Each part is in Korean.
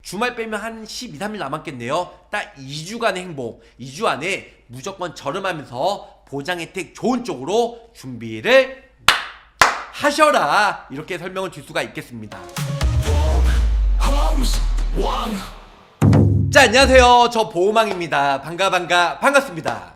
주말 빼면 한 12, 3일 남았겠네요. 딱 2주간의 행복, 2주 안에 무조건 저렴하면서 보장 혜택 좋은 쪽으로 준비를 하셔라, 이렇게 설명을 드릴 수가 있겠습니다. 자, 안녕하세요. 저 보호망입니다. 반갑습니다.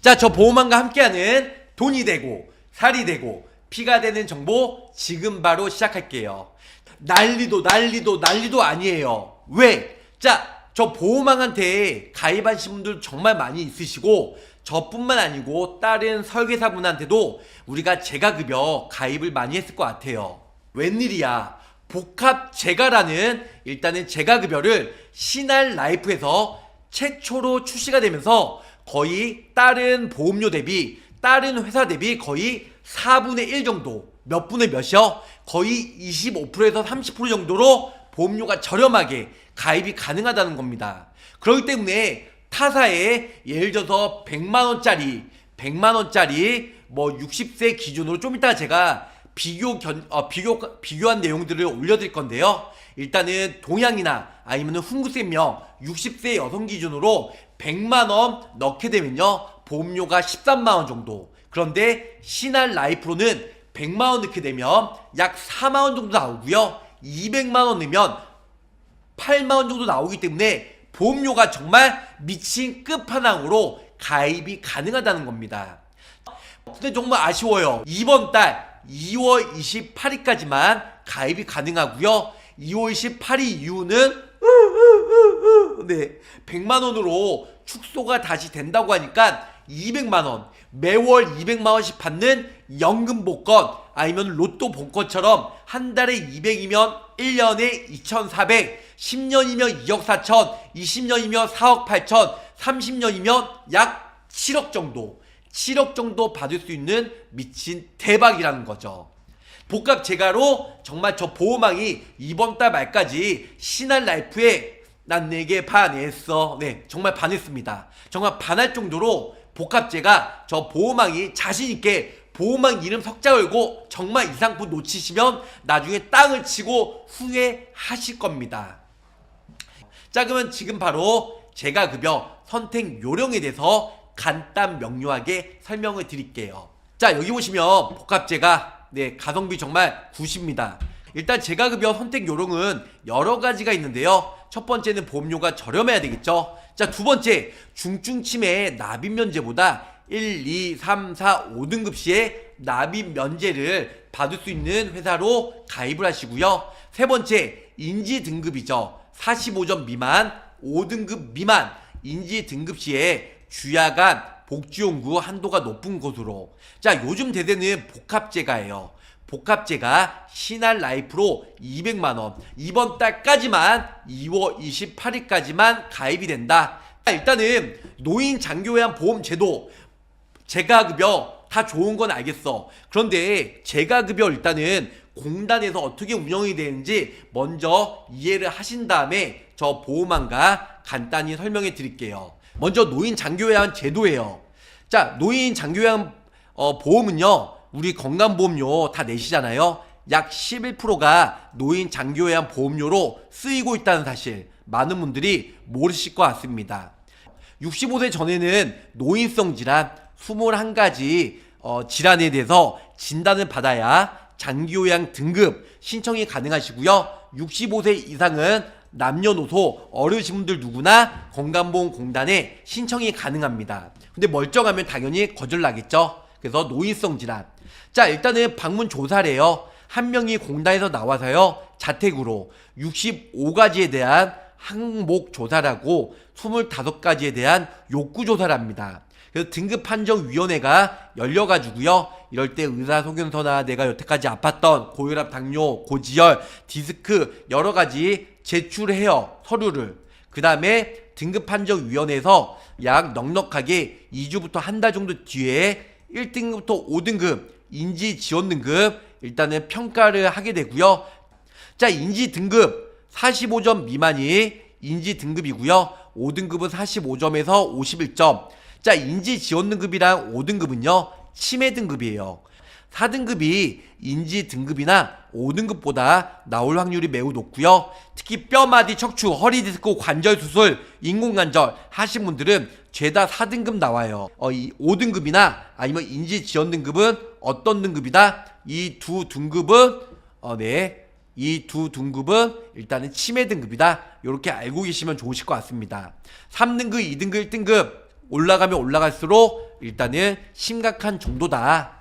자, 저 보호망과 함께하는 돈이 되고 살이 되고 피가 되는 정보 지금 바로 시작할게요. 난리도 아니에요. 왜? 자, 저 보호망한테 가입하신 분들 정말 많이 있으시고, 저뿐만 아니고 다른 설계사분한테도 우리가 재가급여 가입을 많이 했을 것 같아요. 웬일이야? 복합재가라는 일단은 재가급여를 신한라이프에서 최초로 출시가 되면서 거의 다른 보험료 대비, 다른 회사 대비 거의 4분의 1 정도, 몇 분의 몇이요? 거의 25%에서 30% 정도로 보험료가 저렴하게 가입이 가능하다는 겁니다. 그렇기 때문에 타사에 예를 들어서 100만원짜리 뭐 60세 기준으로 좀 이따가 제가 비교한 내용들을 올려드릴 건데요. 일단은 동양이나 아니면 훈구생명 60세 여성 기준으로 100만원 넣게 되면요, 보험료가 13만원 정도. 그런데 신한라이프로는 100만원 넣게 되면 약 4만원 정도 나오고요, 200만원 넣으면 8만원 정도 나오기 때문에 보험료가 정말 미친 끝판왕으로 가입이 가능하다는 겁니다. 근데 정말 아쉬워요. 이번 달 2월 28일까지만 가입이 가능하고요, 2월 28일 이후는 100만원으로 축소가 다시 된다고 하니까 200만원, 매월 200만원씩 받는 연금복권 아니면 로또 복권처럼 한 달에 200이면 1년에 2,400, 10년이면 2억 4천, 20년이면 4억 8천, 30년이면 약 7억 정도 받을 수 있는 미친 대박이라는 거죠. 복합재가로 정말 저 보호망이 이번 달 말까지 신한라이프에 난 내게 반했어, 정말 반했습니다. 정말 반할 정도로 복합재가 저 보호망이 자신있게 보호망 이름 석자 걸고 정말 이 상품 놓치시면 나중에 땅을 치고 후회하실 겁니다. 자, 그러면 지금 바로 재가급여 선택 요령에 대해서 간단 명료하게 설명을 드릴게요. 자, 여기 보시면 복합재가 가성비 정말 굿입니다. 일단 재가급여 선택 요령은 여러 가지가 있는데요. 첫 번째는 보험료가 저렴해야 되겠죠. 자, 두 번째, 중증치매 납입 면제보다 1, 2, 3, 4, 5등급 시에 납입 면제를 받을 수 있는 회사로 가입을 하시고요. 세 번째, 인지 등급이죠. 45점 미만, 5등급 미만 인지 등급 시에 주야간 복지용구 한도가 높은 곳으로. 자, 요즘 대세는 복합재가예요. 복합재가 신한라이프로 200만원, 이번 달까지만 2월 28일까지만 가입이 된다. 일단은 노인 장기요양 보험 제도, 재가급여 다 좋은 건 알겠어. 그런데 재가급여 일단은 공단에서 어떻게 운영이 되는지 먼저 이해를 하신 다음에 저 보호망과 간단히 설명해 드릴게요. 먼저 노인 장기요양 제도예요. 자, 노인 장기요양 보험은요, 우리 건강보험료 다 내시잖아요. 약 11%가 노인 장기요양 보험료로 쓰이고 있다는 사실 많은 분들이 모르실 것 같습니다. 65세 전에는 노인성 질환 21가지 질환에 대해서 진단을 받아야 장기요양 등급 신청이 가능하시고요. 65세 이상은 남녀노소 어르신분들 누구나 건강보험공단에 신청이 가능합니다. 근데 멀쩡하면 당연히 거절나겠죠. 그래서 노인성 질환. 자, 일단은 방문 조사래요. 한 명이 공단에서 나와서요, 자택으로 65가지에 대한 항목 조사라고 25가지에 대한 욕구 조사를 합니다. 그래서 등급판정위원회가 열려가지고요, 이럴 때 의사소견서나 내가 여태까지 아팠던 고혈압, 당뇨, 고지혈, 디스크 여러가지 제출해요, 서류를. 그 다음에 등급판정위원회에서 약 넉넉하게 2주부터 한 달 정도 뒤에 1등급부터 5등급 인지지원등급 일단은 평가를 하게 되고요. 자, 인지등급 45점 미만이 인지등급이고요. 5등급은 45점에서 51점. 자, 인지지원등급이랑 5등급은요 치매등급이에요. 4등급이 인지등급이나 5등급보다 나올 확률이 매우 높고요. 특히 뼈마디 척추, 허리 디스크 관절 수술, 인공관절 하신 분들은 죄다 4등급 나와요. 이 5등급이나 아니면 인지 지원 등급은 어떤 등급이다? 이 두 등급은 이 두 등급은 일단은 치매 등급이다. 이렇게 알고 계시면 좋으실 것 같습니다. 3등급, 2등급, 1등급 올라가면 올라갈수록 일단은 심각한 정도다.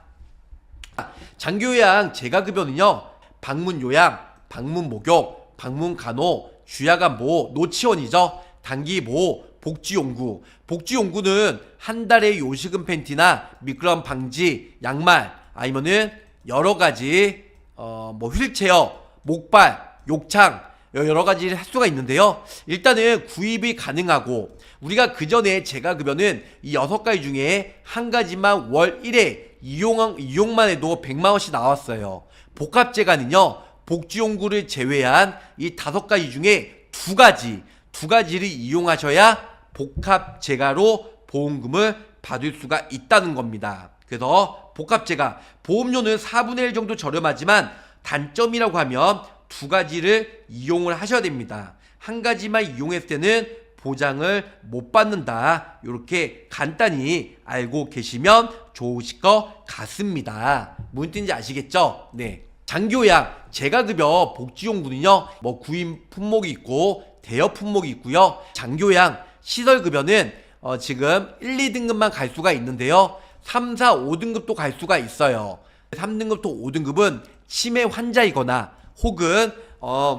장기요양 재가급여는요, 방문요양, 방문목욕, 방문간호, 주야간보, 노치원이죠. 단기보호, 복지용구. 복지용구는 한 달에 요식은 팬티나 미끄럼 방지, 양말, 아니면은 여러가지 휠체어, 목발, 욕창 여러가지 할 수가 있는데요. 일단은 구입이 가능하고, 우리가 그 전에 재가급여는 이 6가지 중에 한 가지만 월 1회 이용만 해도 100만원씩 나왔어요. 복합재가는요, 복지용구를 제외한 이 5가지 중에 두 가지를 이용하셔야 복합재가로 보험금을 받을 수가 있다는 겁니다. 그래서 복합재가 보험료는 4분의 1 정도 저렴하지만 단점이라고 하면 두 가지를 이용을 하셔야 됩니다. 한 가지만 이용했을 때는 보장을 못 받는다. 이렇게 간단히 알고 계시면 좋으실 것 같습니다. 무슨 뜻인지 아시겠죠? 네. 장기요양 재가급여 복지용구는요, 구입 품목이 있고 대여 품목이 있고요. 장기요양 시설급여는 지금 1, 2등급만 갈 수가 있는데요. 3, 4, 5등급도 갈 수가 있어요. 3등급도 5등급은 치매 환자이거나 혹은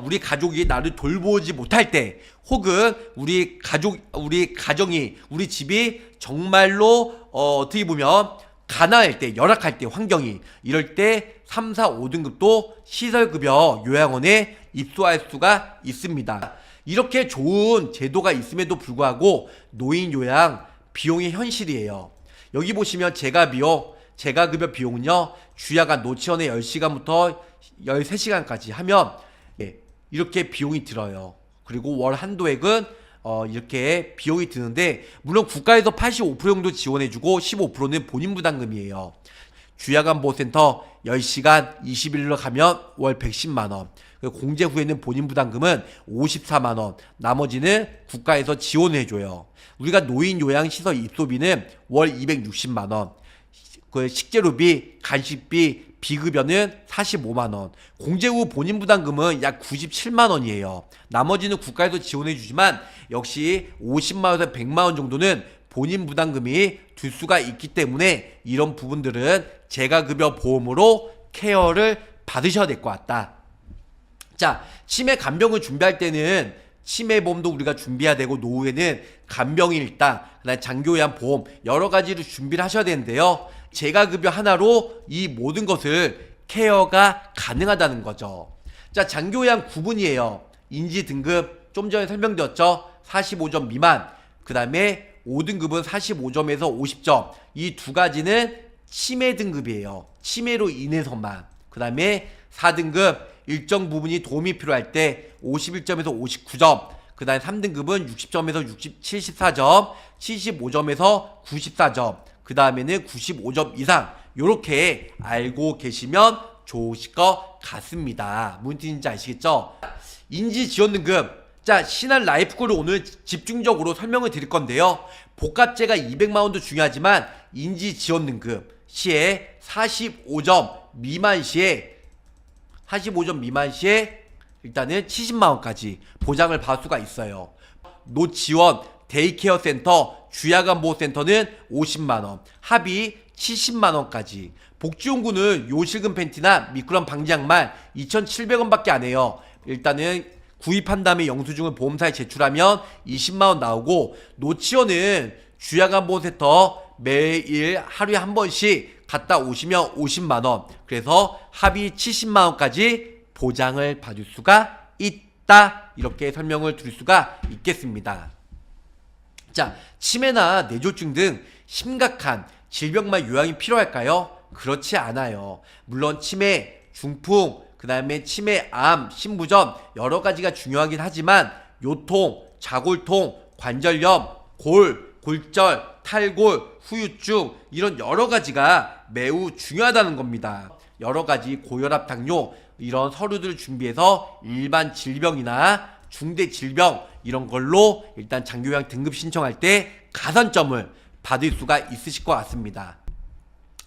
우리 가족이 나를 돌보지 못할 때, 혹은 우리 가정이, 우리 집이 정말로 어떻게 보면 가난할 때, 열악할 때, 환경이 이럴 때 3, 4, 5등급도 시설급여 요양원에 입소할 수가 있습니다. 이렇게 좋은 제도가 있음에도 불구하고 노인 요양 비용이 현실이에요. 여기 보시면 재가급여 비용은요, 주야간 노치원에 10시간부터 13시간까지 하면 이렇게 비용이 들어요. 그리고 월 한도액은 이렇게 비용이 드는데, 물론 국가에서 85% 정도 지원해주고 15%는 본인 부담금이에요. 주야간 보호센터 10시간 20일로 가면 월 110만원, 공제 후에는 본인 부담금은 54만원, 나머지는 국가에서 지원해줘요. 우리가 노인 요양시설 입소비는 월 260만원, 그 식재료비, 간식비, 비급여는 45만원, 공제 후 본인 부담금은 약 97만원이에요. 나머지는 국가에서 지원해주지만 역시 50만원에서 100만원 정도는 본인 부담금이 들 수가 있기 때문에 이런 부분들은 재가급여 보험으로 케어를 받으셔야 될 것 같다. 자, 치매 간병을 준비할 때는 치매보험도 우리가 준비해야 되고, 노후에는 간병일당, 그다음에 장기요양 보험 여러 가지를 준비를 하셔야 되는데요. 재가급여 하나로 이 모든 것을 케어가 가능하다는 거죠. 자, 장기요양 구분이에요. 인지 등급 좀 전에 설명드렸죠. 45점 미만, 그 다음에 5등급은 45점에서 50점. 이 두 가지는 치매 등급이에요. 치매로 인해서만. 그 다음에 4등급 일정 부분이 도움이 필요할 때 51점에서 59점. 그 다음에 3등급은 60점에서 74점, 75점에서 94점. 그 다음에는 95점 이상. 요렇게 알고 계시면 좋으실 것 같습니다. 무슨 뜻인지 아시겠죠? 인지지원 등급. 자, 신한 라이프콜을 오늘 집중적으로 설명을 드릴 건데요. 복합재가 200만원도 중요하지만 인지지원 등급 시에 45점 미만 시에 일단은 70만원까지 보장을 받을 수가 있어요. 노지원, 데이케어 센터, 주야간 보호센터는 50만원, 합의 70만원까지. 복지용구는 요실금 팬티나 미끄럼 방지 양말 2,700원밖에 안 해요. 일단은 구입한 다음에 영수증을 보험사에 제출하면 20만원 나오고, 노치원은 주야간 보호센터 매일 하루에 한 번씩 갔다 오시면 50만원, 그래서 합의 70만원까지 보장을 받을 수가 있다. 이렇게 설명을 드릴 수가 있겠습니다. 자, 치매나 뇌졸중 등 심각한 질병만 요양이 필요할까요? 그렇지 않아요. 물론 치매, 중풍, 그 다음에 치매, 암, 신부전 여러 가지가 중요하긴 하지만 요통, 자골통, 관절염, 골절, 탈골, 후유증 이런 여러 가지가 매우 중요하다는 겁니다. 여러 가지 고혈압, 당뇨, 이런 서류들을 준비해서 일반 질병이나 중대 질병 이런 걸로 일단 장기요양 등급 신청할 때 가산점을 받을 수가 있으실 것 같습니다.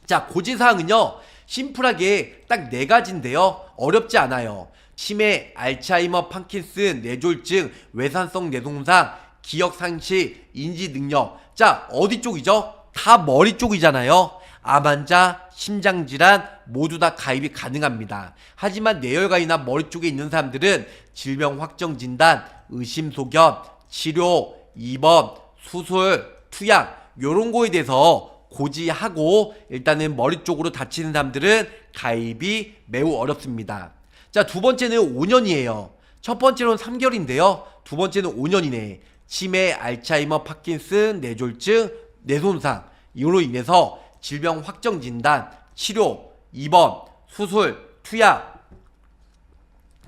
자, 고지사항은요 심플하게 딱 4가지인데요 어렵지 않아요. 치매, 알츠하이머, 파킨슨, 뇌졸중, 외산성 뇌손상, 기억상실, 인지능력. 자, 어디 쪽이죠? 다 머리 쪽이잖아요. 암 환자, 심장질환 모두 다 가입이 가능합니다. 하지만 뇌혈관이나 머리 쪽에 있는 사람들은 질병 확정 진단, 의심 소견, 치료, 입원, 수술, 투약 요런 거에 대해서 고지하고 일단은 머리 쪽으로 다치는 사람들은 가입이 매우 어렵습니다. 자, 두 번째는 5년이에요. 첫 번째로는 3개월인데요. 두 번째는 5년이네. 치매, 알츠하이머, 파킨슨, 뇌졸중, 뇌손상 이로 인해서 질병 확정 진단, 치료, 입원, 수술, 투약.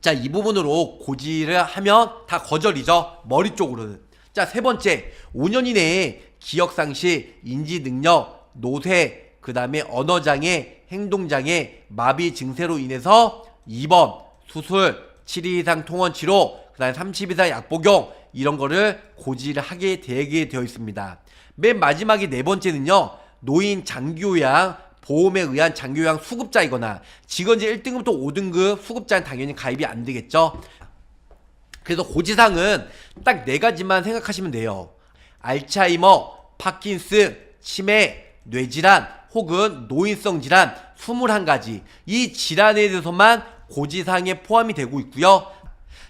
자, 이 부분으로 고지를 하면 다 거절이죠. 머리 쪽으로는. 자, 세 번째 5년 이내에 기억상실, 인지능력, 노쇠, 그 다음에 언어장애, 행동장애, 마비 증세로 인해서 입원, 수술, 7일 이상 통원치료, 그 다음에 30일 이상 약복용 이런 거를 고지를 하게 되어 있습니다. 맨 마지막에 네 번째는요 노인 장기요양 보험에 의한 장기요양 수급자이거나 직원제 1등급부터 5등급 수급자는 당연히 가입이 안 되겠죠. 그래서 고지사항은 딱 4가지만 생각하시면 돼요. 알츠하이머, 파킨슨, 치매, 뇌질환 혹은 노인성 질환 21가지 이 질환에 대해서만 고지사항에 포함이 되고 있고요.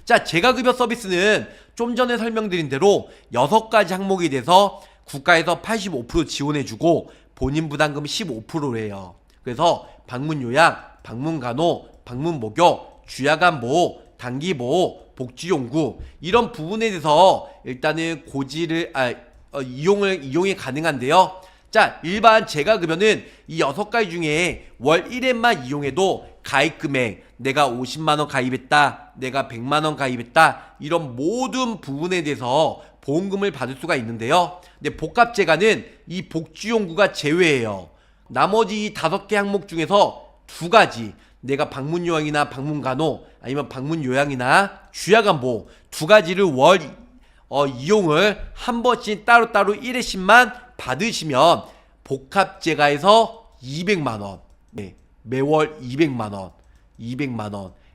자, 재가급여 서비스는 좀 전에 설명드린 대로 6가지 항목에 대해서 국가에서 85% 지원해주고 본인 부담금 15%래요. 그래서 방문요양, 방문간호, 방문목욕, 주야간보호, 단기보호, 복지용구 이런 부분에 대해서 일단은 고지를 이용이 가능한데요. 자, 일반 재가급여는 이 6가지 중에 월 1회만 이용해도 가입금액 내가 50만원 가입했다, 내가 100만원 가입했다 이런 모든 부분에 대해서 보험금을 받을 수가 있는데요. 근데 복합재가는 이 복지용구가 제외예요. 나머지 이 5개 항목 중에서 2가지 내가 방문요양이나 방문간호 아니면 방문요양이나 주야간보호 2가지를 월 이용을 한 번씩 따로따로 1회씩만 받으시면 복합재가에서 200만원 네, 매월 200만원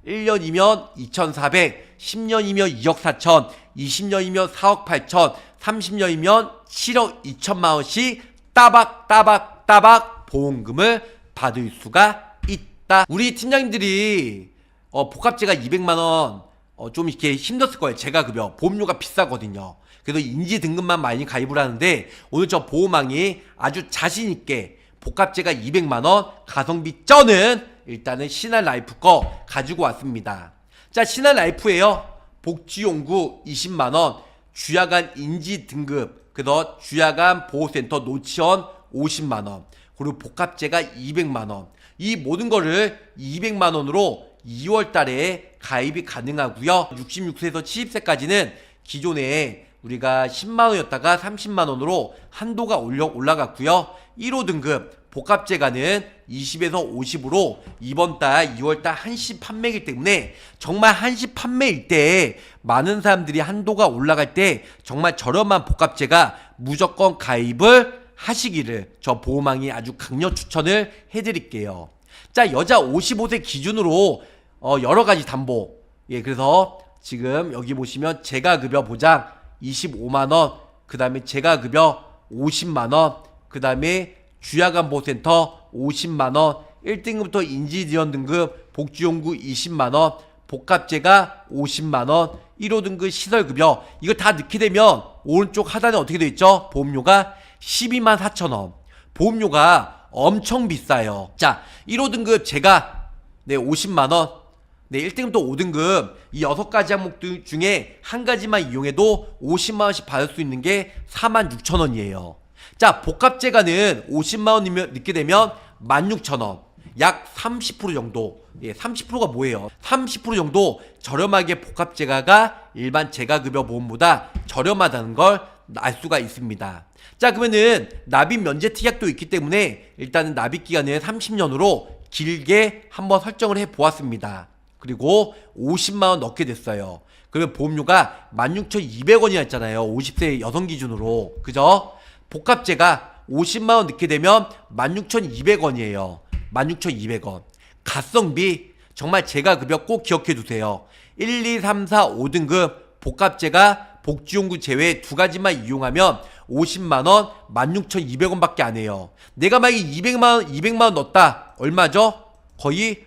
1년이면 2,400, 10년이면 2억 4천, 20년이면 4억 8천, 30년이면 7억 2천만원씩 따박 보험금을 받을 수가 있다. 우리 팀장님들이 복합재가 200만원 좀 이렇게 힘들었을 거예요. 재가급여 보험료가 비싸거든요. 그래서 인지등급만 많이 가입을 하는데 오늘 저 보험왕이 아주 자신있게 복합재가 200만원 가성비 쩌는 일단은 신한라이프 거 가지고 왔습니다. 자, 신한라이프에요 복지용구 20만원, 주야간 인지등급, 그래서 주야간 보호센터 노치원 50만원, 그리고 복합재가 200만원 이 모든 거를 200만원으로 2월달에 가입이 가능하고요. 66세에서 70세까지는 기존에 우리가 10만원이었다가 30만원으로 한도가 올라갔고요. 1호 등급 복합재가는 20에서 50으로 이번 달 2월달 한시 판매이기 때문에 정말 한시 판매일 때 많은 사람들이 한도가 올라갈 때 정말 저렴한 복합재가 무조건 가입을 하시기를 저 보험왕이 아주 강력 추천을 해드릴게요. 자, 여자 55세 기준으로 여러가지 담보, 예, 그래서 지금 여기 보시면 재가급여 보장 25만원, 그 다음에 재가급여 50만원, 그 다음에 주야간보호센터 50만원, 1등급부터 인지지원 등급 복지용구 20만원, 복합재가 50만원, 1호 등급 시설급여 이거 다 넣게 되면 오른쪽 하단에 어떻게 되어 있죠? 보험료가 12만 4천원. 보험료가 엄청 비싸요. 자, 1호 등급 재가 50만원, 1등급부터 5등급 이 6가지 항목들 중에 한 가지만 이용해도 50만원씩 받을 수 있는 게 46,000원이에요. 자, 복합재가는 50만원이면 넣게 되면 16,000원, 약 30% 정도, 30%가 뭐예요? 30% 정도 저렴하게 복합재가가 일반 재가급여 보험보다 저렴하다는 걸 알 수가 있습니다. 자, 그러면은 납입 면제 특약도 있기 때문에 일단은 납입 기간은 30년으로 길게 한번 설정을 해 보았습니다. 그리고 50만원 넣게 됐어요. 그러면 보험료가 16,200원이었잖아요. 50세 여성 기준으로. 그죠? 복합제가 50만원 넣게 되면 16,200원이에요. 16,200원. 가성비 정말 재가급여 꼭 기억해 두세요. 1, 2, 3, 4, 5등급 복합제가 복지용구 제외 두 가지만 이용하면 50만원 16,200원 밖에 안 해요. 내가 만약에 200만원 넣었다. 얼마죠? 거의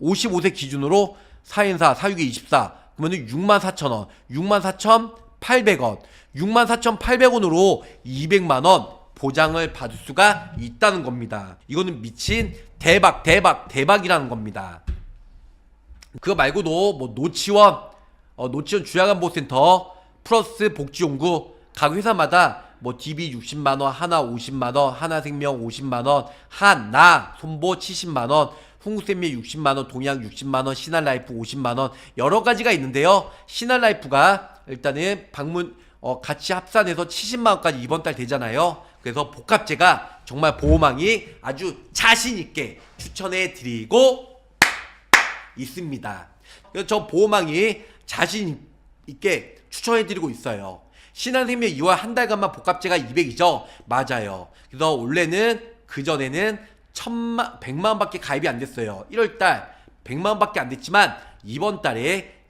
55세 기준으로 4인사 4, 6에 24 그러면 64,000원 64,800원 64,800원으로 200만원 보장을 받을 수가 있다는 겁니다. 이거는 미친 대박이라는 겁니다. 그거 말고도 뭐 노치원 주야간보호센터 플러스 복지용구 각 회사마다 뭐 DB 60만원, 하나 50만원, 하나생명 50만원, 하나 손보 70만원, 흥국생명 60만원, 동양 60만원, 신한라이프 50만원 여러 가지가 있는데요. 신한라이프가 일단은 같이 합산해서 70만원까지 이번 달 되잖아요. 그래서 복합제가 정말 보호망이 아주 자신있게 추천해드리고 있습니다. 그래서 저 보호망이 자신있게 추천해드리고 있어요. 신한생명 2월 한 달간만 복합제가 200이죠? 맞아요. 그래서 원래는 그전에는 100만원 밖에 가입이 안 됐어요. 1월달 100만원 밖에 안 됐지만 이번 달에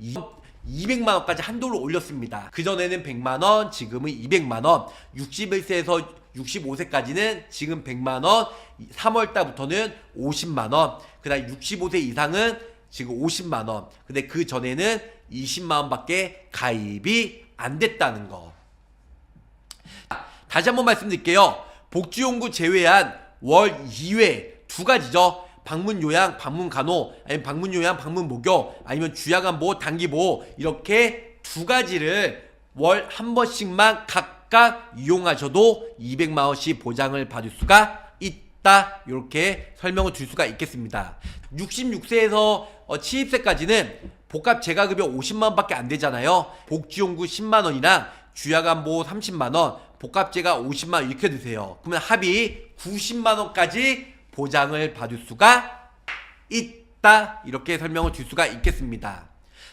200만원까지 한도를 올렸습니다. 그전에는 100만원, 지금은 200만원, 61세에서 65세까지는 지금 100만원, 3월달부터는 50만원, 그 다음 65세 이상은 지금 50만원, 근데 그 전에는 20만원 밖에 가입이 안 됐다는 거. 다시 한번 말씀드릴게요. 복지용구 제외한 월 2회 두 가지죠. 방문요양, 방문간호, 아니면 방문요양, 방문목욕, 아니면 주야간보호, 단기보호 이렇게 두 가지를 월 한 번씩만 각각 이용하셔도 200만원씩 보장을 받을 수가 있다. 이렇게 설명을 드릴 수가 있겠습니다. 66세에서 70세까지는 복합 재가급여 50만원 밖에 안 되잖아요. 복지용구 10만원이랑 주야간보호 30만원, 복합제가 50만원 이렇게 드세요. 그러면 합이 90만원까지 보장을 받을 수가 있다. 이렇게 설명을 드릴 수가 있겠습니다.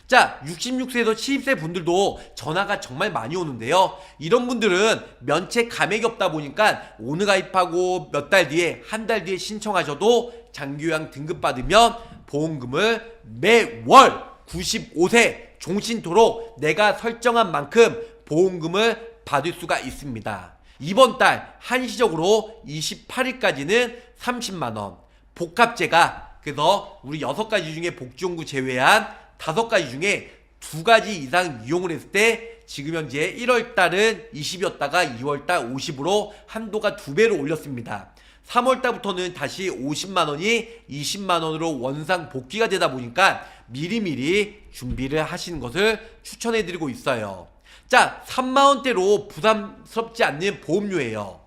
자, 66세에서 70세 분들도 전화가 정말 많이 오는데요. 이런 분들은 면책 감액이 없다 보니까 오늘 가입하고 몇 달 뒤에 한 달 뒤에 신청하셔도 장기요양 등급 받으면 보험금을 매월 95세 종신토록 내가 설정한 만큼 보험금을 받을 수가 있습니다. 이번 달 한시적으로 28일까지는 30만원 복합제가 그래서 우리 6가지 중에 복지용구 제외한 5가지 중에 2가지 이상 이용을 했을 때 지금 현재 1월달은 20이었다가 2월달 50으로 한도가 2배로 올렸습니다. 3월달부터는 다시 50만원이 20만원으로 원상 복귀가 되다 보니까 미리미리 준비를 하시는 것을 추천해드리고 있어요. 자, 3만원대로 부담스럽지 않는 보험료예요.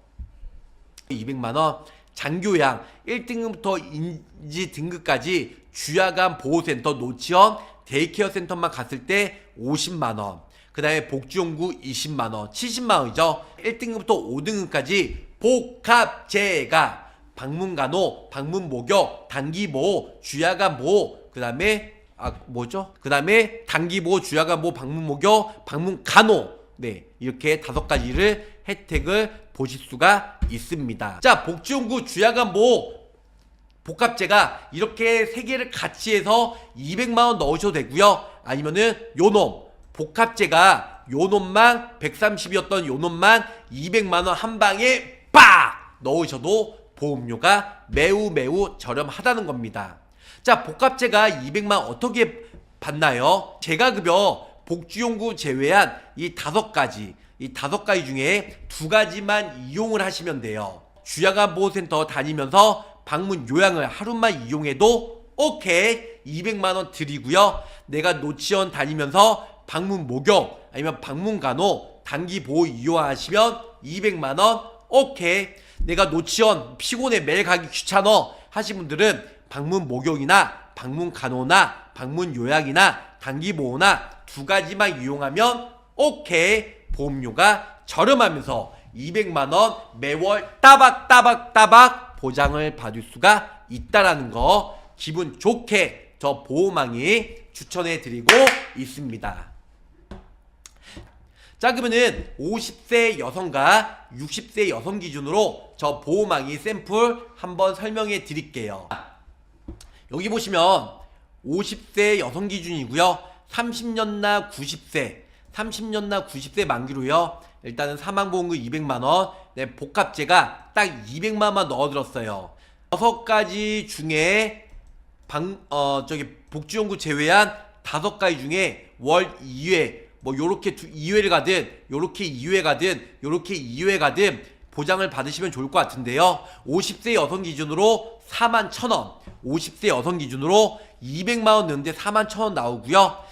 200만원 장교양 1등급부터 인지 등급까지 주야간 보호센터 노치원 데이케어 센터만 갔을 때 50만원, 그 다음에 복지용구 20만원 70만원이죠 1등급부터 5등급까지 복합제가 방문간호, 방문목욕, 단기보호, 주야간보호 그 다음에 그 다음에 단기보호, 주야간보호, 방문목욕, 방문간호 네 이렇게 5가지를 혜택을 보실 수가 있습니다. 자, 복지용구 주야간보호 복합제가 이렇게 3개를 같이 해서 200만원 넣으셔도 되고요. 아니면은 요놈 복합제가 요놈만 130이었던 요놈만 200만원 한 방에 빡 넣으셔도 보험료가 매우 저렴하다는 겁니다. 자, 복합제가 200만원 어떻게 받나요? 재가급여 복지용구 제외한 이 5가지 중에 2가지만 이용을 하시면 돼요. 주야간보호센터 다니면서 방문 요양을 하루만 이용해도 오케이 200만원 드리고요. 내가 노치원 다니면서 방문 목욕 아니면 방문 간호 단기 보호 이용하시면 200만원 오케이. 내가 노치원 피곤해 매일 가기 귀찮아 하신 분들은 방문 목욕이나 방문 간호나 방문 요양이나 단기 보호나 2가지만 이용하면 오케이. 보험료가 저렴하면서 200만원 매월 따박 보장을 받을 수가 있다라는 거 기분 좋게 저 보호망이 추천해 드리고 있습니다. 자, 그러면은 50세 여성과 60세 여성 기준으로 저 보호망이 샘플 한번 설명해 드릴게요. 여기 보시면 50세 여성 기준이고요. 30년나 90세 만기로요. 일단은 사망보험금 200만원, 네, 복합제가 딱 200만원만 넣어들었어요. 6가지 중에 복지연구 제외한 5가지 중에 월 2회, 뭐 요렇게 2회를 가든 요렇게 2회 가든 요렇게 2회 가든 보장을 받으시면 좋을 것 같은데요. 50세 여성 기준으로 41,000원, 50세 여성 기준으로 200만원 넣는데 41,000원 나오고요.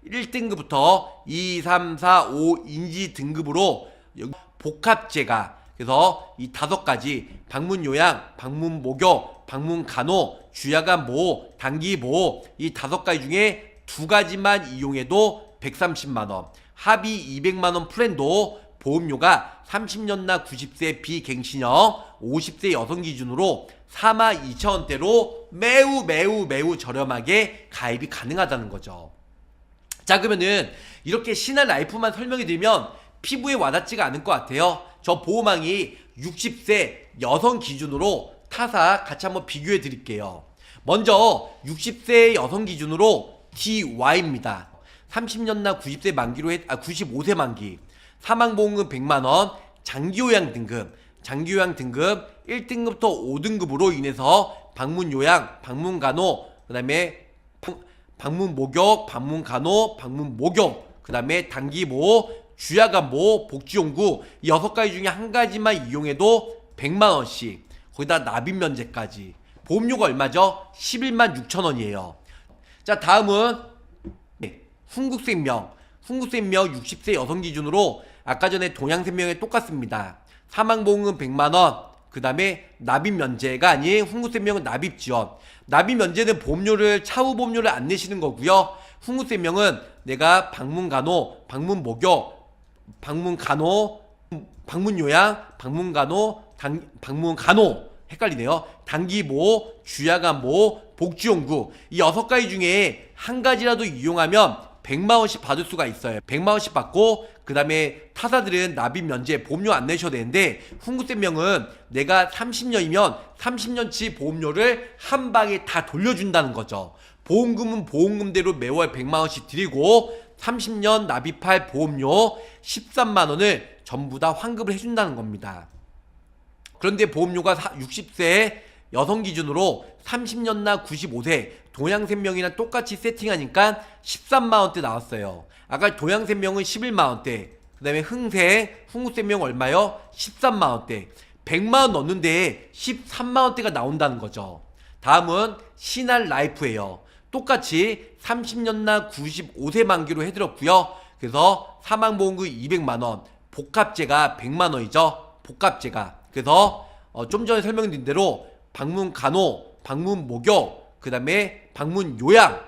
1등급부터 2, 3, 4, 5 인지 등급으로 복합제가, 그래서 이 5가지 방문 요양, 방문 목욕, 방문 간호, 주야간 보호, 단기 보호 이 5가지 중에 2가지만 이용해도 130만원, 합의 200만원 플랜도 보험료가 30년나 90세 비갱신형 50세 여성 기준으로 42,000원대로 매우 저렴하게 가입이 가능하다는 거죠. 자, 그러면은 이렇게 신한라이프만 설명해 드리면 피부에 와닿지가 않을 것 같아요. 저 보호망이 60세 여성 기준으로 타사 같이 한번 비교해 드릴게요. 먼저 60세 여성 기준으로 DY입니다. 30년나 90세 만기로 95세 만기, 사망보험금 100만원, 장기요양 등급 1등급부터 5등급으로 인해서 방문요양, 방문간호, 그 다음에 방문목욕, 방문간호, 방문목욕, 그 다음에 단기보호, 주야간보호, 복지용구 이 6가지 중에 한 가지만 이용해도 100만원씩, 거기다 납입면제까지. 보험료가 얼마죠? 116,000원이에요. 자, 다음은 훈국생명 60세 여성 기준으로 아까 전에 동양생명에 똑같습니다. 사망보험금 100만원, 그 다음에 납입면제가 아닌 훈국생명은 납입지원. 납입면제는 보험료를, 차후 보험료를 안 내시는 거고요. 훈국생명은 내가 방문간호, 방문목욕, 방문간호, 방문요양, 방문간호 헷갈리네요. 단기보호, 주야간보호, 복지용구 이 6가지 중에 한 가지라도 이용하면 100만원씩 받을 수가 있어요. 100만원씩 받고 그 다음에 타사들은 납입면제 보험료 안 내셔도 되는데 훈국생명은 내가 30년이면 30년치 보험료를 한 방에 다 돌려준다는 거죠. 보험금은 보험금대로 매월 100만원씩 드리고 30년 납입할 보험료 13만원을 전부 다 환급을 해준다는 겁니다. 그런데 보험료가 60세 여성 기준으로 30년나 95세 동양생명이랑 똑같이 세팅하니까 13만원대 나왔어요. 아까 동양생명은 11만원대, 그 다음에 훈국생명 얼마요? 13만원대. 100만원 넣는데 13만원대가 나온다는 거죠. 다음은 신한라이프예요. 똑같이 30년나 95세 만기로 해드렸고요. 그래서 사망보험금 200만원, 복합제가 100만원이죠. 복합제가. 그래서 좀 전에 설명드린 대로 방문간호, 방문목욕, 그 다음에 방문요양,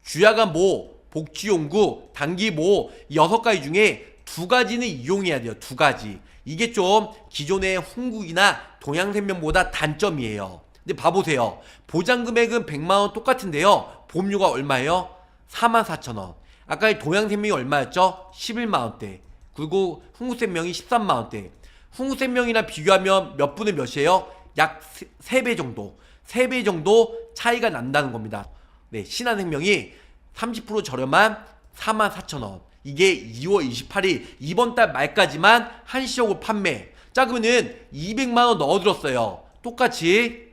주야간보호, 복지용구, 단기보호 이 6가지 중에 2가지는 이용해야 돼요. 2가지. 이게 좀 기존의 훈국이나 동양생명보다 단점이에요. 근데 봐보세요. 보장금액은 100만원 똑같은데요. 보험료가 얼마예요? 44,000원. 아까 동양생명이 얼마였죠? 11만원대. 그리고 훈국생명이 13만원대. 훈국생명이랑 비교하면 몇 분의 몇이에요? 약 3배 정도. 3배 정도 차이가 난다는 겁니다. 네, 신한생명이 30% 저렴한 44,000원. 이게 2월 28일 이번 달 말까지만 한시적으로 판매. 자, 그러면은 200만원 넣어들었어요. 똑같이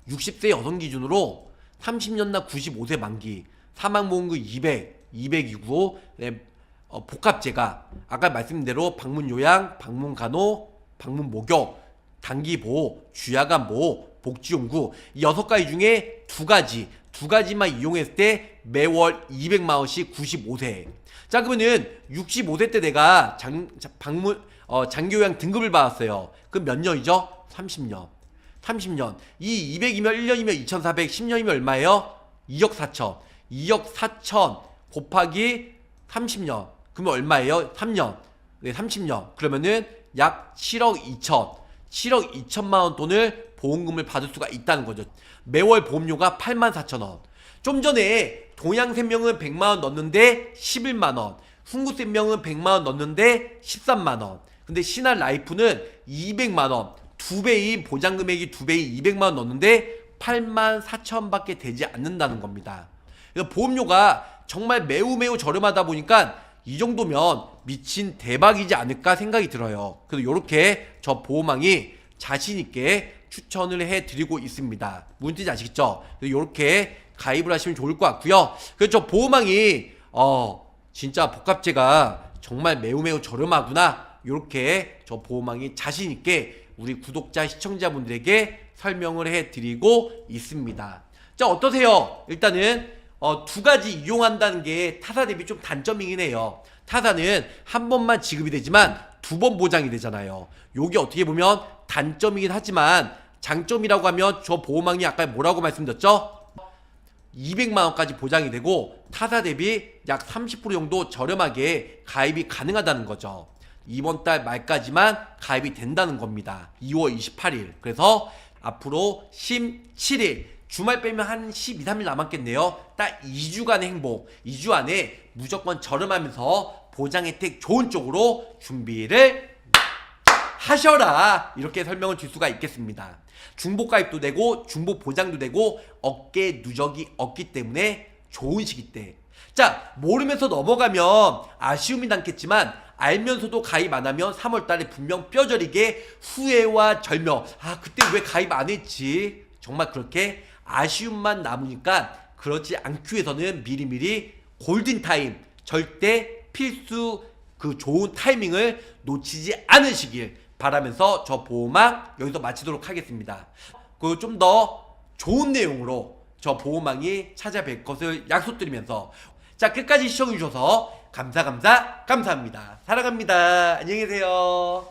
60세 여성 기준으로 30년나 95세 만기, 사망보험금 200이고 네, 복합제가 아까 말씀드린 대로 방문요양, 방문간호, 방문목욕, 단기보호, 주야간보호, 복지용구 이 6가지 중에 2가지만 이용했을 때 매월 200만원씩 95세. 자, 그러면은 65세 때 내가 장기요양 등급을 받았어요. 그럼 몇 년이죠? 30년. 이 200이면 1년이면 2,400, 10년이면 얼마예요? 2억 4천. 2억 4천 곱하기 30년. 그러면 얼마예요? 3년. 네, 30년. 그러면은 약 7억 2천. 7억 2천만원 돈을 보험금을 받을 수가 있다는 거죠. 매월 보험료가 84,000원. 좀 전에 동양생명은 100만원 넣는데 11만원, 훈구생명은 100만원 넣는데 13만원, 근데 신한라이프는 200만원, 2배인 보장금액이 2배인 200만원 넣는데 84,000원밖에 되지 않는다는 겁니다. 그래서 보험료가 정말 매우 저렴하다 보니까 이 정도면 미친 대박이지 않을까 생각이 들어요. 그래서 이렇게 저 보호망이 자신있게 추천을 해드리고 있습니다. 무슨 뜻인지 아시겠죠? 이렇게 가입을 하시면 좋을 것 같고요. 그래서 저 보호망이 진짜 복합제가 정말 매우 저렴하구나, 이렇게 저 보호망이 자신있게 우리 구독자 시청자분들에게 설명을 해드리고 있습니다. 자, 어떠세요? 일단은 두 가지 이용한다는 게 타사 대비 좀 단점이긴 해요. 타사는 한 번만 지급이 되지만 두 번 보장이 되잖아요. 요게 어떻게 보면 단점이긴 하지만 장점이라고 하면 저 보호망이 아까 뭐라고 말씀드렸죠? 200만원까지 보장이 되고 타사 대비 약 30% 정도 저렴하게 가입이 가능하다는 거죠. 이번 달 말까지만 가입이 된다는 겁니다. 2월 28일. 그래서 앞으로 17일, 주말 빼면 한 12, 3일 남았겠네요. 딱 2주간의 행복, 2주 안에 무조건 저렴하면서 보장 혜택 좋은 쪽으로 준비를 하셔라, 이렇게 설명을 드릴 수가 있겠습니다. 중복 가입도 되고 중복 보장도 되고 어깨 누적이 없기 때문에 좋은 시기 때, 자, 모르면서 넘어가면 아쉬움이 남겠지만 알면서도 가입 안 하면 3월달에 분명 뼈저리게 후회와 절명, 그때 왜 가입 안 했지, 정말 그렇게 아쉬움만 남으니까 그렇지 않기 위해서는 미리미리 골든타임, 절대 필수 그 좋은 타이밍을 놓치지 않으시길 바라면서 저 보호망 여기서 마치도록 하겠습니다. 그 좀 더 좋은 내용으로 저 보호망이 찾아뵐 것을 약속드리면서, 자, 끝까지 시청해주셔서 감사합니다. 사랑합니다. 안녕히 계세요.